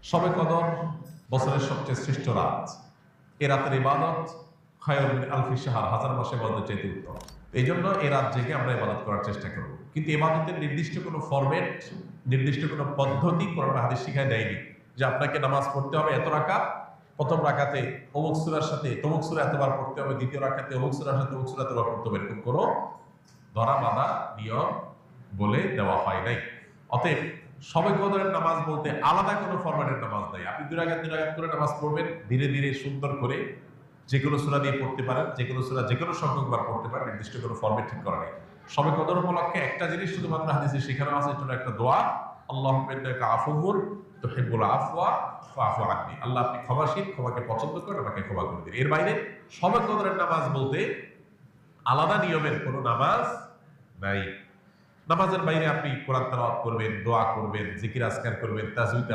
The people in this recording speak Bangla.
শবে কদর বছরের সবচেয়ে শ্রেষ্ঠ রাত। এ রাতের ইবাদত খায়রুম মিন আলফি শাহর, হাজার মাসের ইবাদতের চাইতে উত্তম। এই জন্য এ রাত জেগে আমরা ইবাদত করার চেষ্টা করব। কিন্তু ইবাদতের নির্দিষ্ট কোনো ফরম্যাট, নির্দিষ্ট কোনো পদ্ধতি কোরআন হাদিস শিখায় দেয়নি যে আপনাকে নামাজ পড়তে হবে এত রাকাত, প্রথম রাকাতে অমুক সূরার সাথে তমুক সূরা এতবার পড়তে হবে, দ্বিতীয় রাকাতে অমুক সূরার সাথে অমুক সূরা এতবার পড়তে হবে, এরকম কোনো ধরা বাঁধা নিয়ম বলে দেওয়া হয় নাই। অতএব শবে কদরের নামাজ বলতে আলাদা কোনো ফরম্যাটের নামাজ নাই। আপনি দুই রাকাত করে নামাজ পড়বেন, ধীরে ধীরে সুন্দর করে যে কোনো সূরা দিয়ে পড়তে পারেন, যে কোনো সূরা যে কোনো সংখ্যকবার পড়তে পারেন, নির্দিষ্ট কোনো ফরম্যাট ঠিক করা নেই। শবে কদর উপলক্ষে একটা জিনিস শুধুমাত্র হাদিসে শেখানো আছে, এটা হলো একটা দোয়া, আল্লাহুম্মা ইন্নাকা আফুউন তুহিব্বুল আফওয়া ফাআফু আন্নী। আল্লাহ আপনি ক্ষমাশীল, ক্ষমাকে পছন্দ করেন, আমাকে ক্ষমা করে দিন। এর বাইরে শবে কদরের নামাজ বলতে আলাদা নিয়মের কোনো নামাজ নাই। নামাজের বাইরে আপনি কোরআন তেলাওয়াত করবেন, দোয়া করবেন, জিকির আজকার করবেন, তাজবিদ